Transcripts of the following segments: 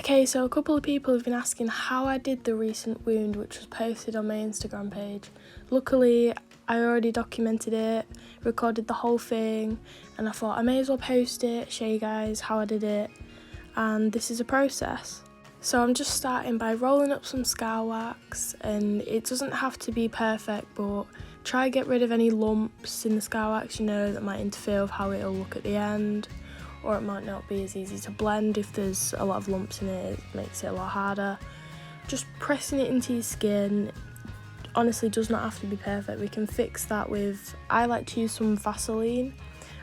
Okay, so a couple of people have been asking how I did the recent wound, which was posted on my Instagram page. Luckily, I already documented it, recorded the whole thing, and I thought I may as well post it, show you guys how I did it, and this is a process. So I'm just starting by rolling up some scar wax, and it doesn't have to be perfect, but try get rid of any lumps in the scar wax, that might interfere with how it'll look at the end. Or it might not be as easy to blend if there's a lot of lumps in it, it makes it a lot harder. Just pressing it into your skin honestly does not have to be perfect. We can fix that with, I like to use some Vaseline,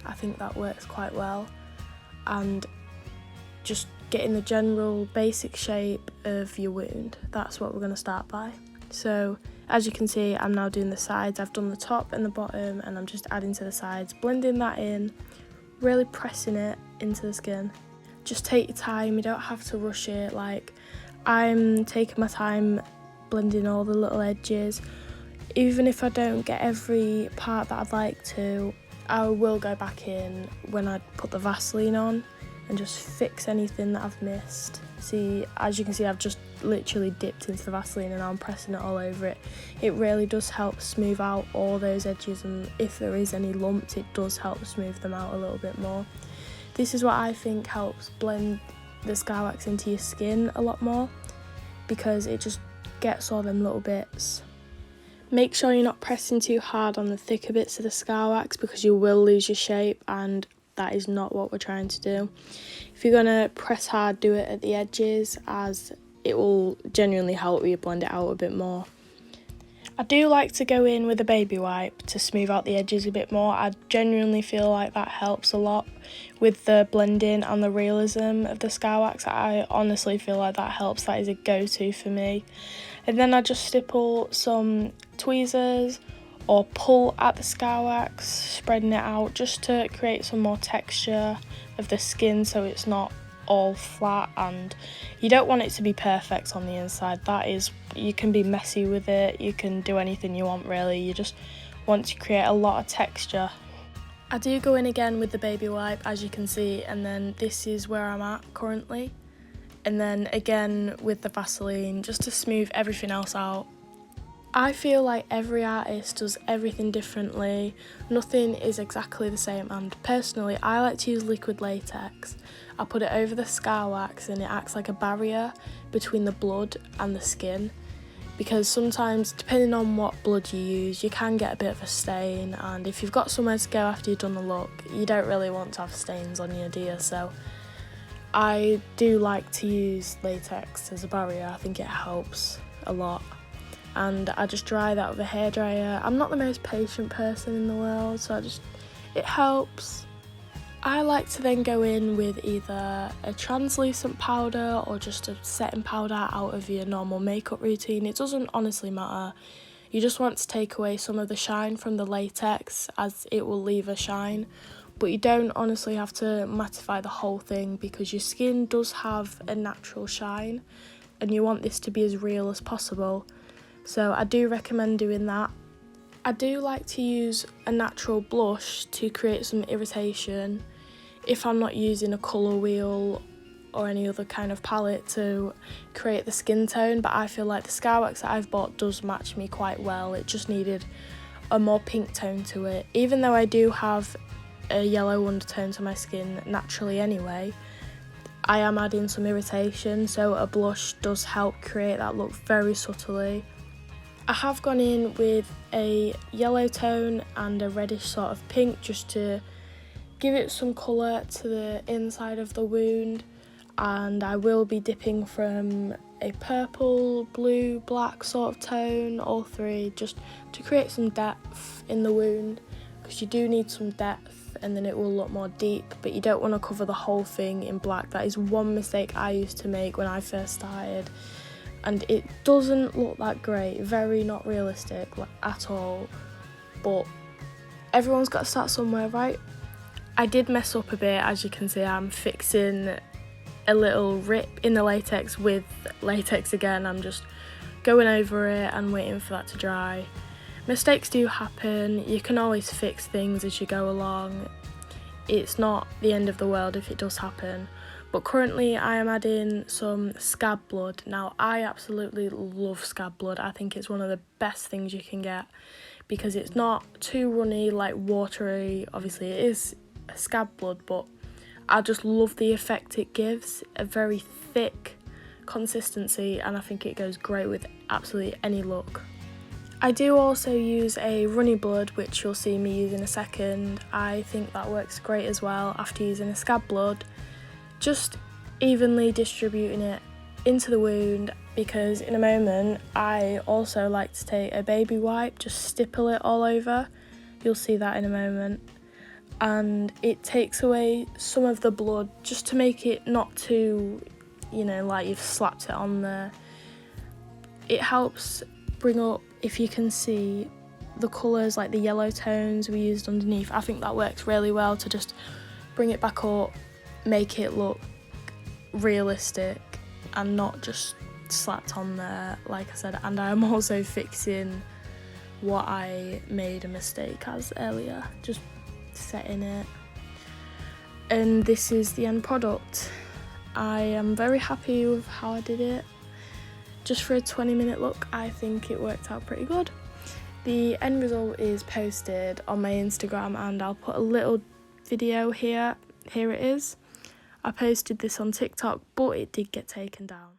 I think that works quite well, and just getting the general basic shape of your wound. That's what we're going to start by. So as you can see, I'm now doing the sides. I've done the top and the bottom, and I'm just adding to the sides, blending that in, really pressing it into the skin. Just take your time, you don't have to rush it. Like, I'm taking my time blending all the little edges. Even if I don't get every part that I'd like to, I will go back in when I put the Vaseline on and just fix anything that I've missed. See, as you can see, I've just literally dipped into the Vaseline and now I'm pressing it all over it. It really does help smooth out all those edges, and if there is any lumps, it does help smooth them out a little bit more. This is what I think helps blend the scar wax into your skin a lot more, because it just gets all them little bits. Make sure you're not pressing too hard on the thicker bits of the scar wax, because you will lose your shape, and that is not what we're trying to do. If you're going to press hard, do it at the edges, as it will genuinely help you blend it out a bit more. I do like to go in with a baby wipe to smooth out the edges a bit more. I genuinely feel like that helps a lot with the blending and the realism of the scar wax. I honestly feel like that helps. That is a go-to for me. And then I just stipple some tweezers or pull at the scar wax, spreading it out just to create some more texture of the skin so it's not all flat. And you don't want it to be perfect on the inside. That is, you can be messy with it, you can do anything you want really, you just want to create a lot of texture. I do go in again with the baby wipe, as you can see, and then this is where I'm at currently, and then again with the Vaseline just to smooth everything else out. I feel like every artist does everything differently, nothing is exactly the same, and personally I like to use liquid latex. I put it over the scar wax and it acts like a barrier between the blood and the skin, because sometimes depending on what blood you use you can get a bit of a stain, and if you've got somewhere to go after you've done the look, you don't really want to have stains on you, do you? So I do like to use latex as a barrier. I think it helps a lot. And I just dry that with a hairdryer. I'm not the most patient person in the world, so it helps. I like to then go in with either a translucent powder or just a setting powder out of your normal makeup routine. It doesn't honestly matter. You just want to take away some of the shine from the latex, as it will leave a shine. But you don't honestly have to mattify the whole thing, because your skin does have a natural shine and you want this to be as real as possible. So I do recommend doing that. I do like to use a natural blush to create some irritation if I'm not using a colour wheel or any other kind of palette to create the skin tone, but I feel like the scar wax that I've bought does match me quite well. It just needed a more pink tone to it. Even though I do have a yellow undertone to my skin naturally anyway, I am adding some irritation, so a blush does help create that look very subtly. I have gone in with a yellow tone and a reddish sort of pink just to give it some colour to the inside of the wound, and I will be dipping from a purple, blue, black sort of tone, all three, just to create some depth in the wound, because you do need some depth and then it will look more deep, but you don't want to cover the whole thing in black. That is one mistake I used to make when I first started, and it doesn't look that great, very not realistic at all, but everyone's got to start somewhere, right? I did mess up a bit, as you can see. I'm fixing a little rip in the latex with latex again. I'm just going over it and waiting for that to dry. Mistakes do happen, you can always fix things as you go along. It's not the end of the world if it does happen, But currently I am adding some scab blood. Now, I absolutely love scab blood. I think it's one of the best things you can get because it's not too runny, like watery. Obviously it is a scab blood, but I just love the effect it gives. A very thick consistency, and I think it goes great with absolutely any look. I do also use a runny blood, which you'll see me use in a second. I think that works great as well after using a scab blood. Just evenly distributing it into the wound, because in a moment I also like to take a baby wipe, just stipple it all over. You'll see that in a moment. And it takes away some of the blood just to make it not too, like you've slapped it on there. It helps bring up, if you can see, the colours, like the yellow tones we used underneath. I think that works really well to just bring it back up, make it look realistic and not just slapped on there, like I said. And I'm also fixing what I made a mistake as earlier, just setting it. And this is the end product. I am very happy with how I did it. Just for a 20-minute look, I think it worked out pretty good. The end result is posted on my Instagram, and I'll put a little video here. Here it is. I posted this on TikTok, but it did get taken down.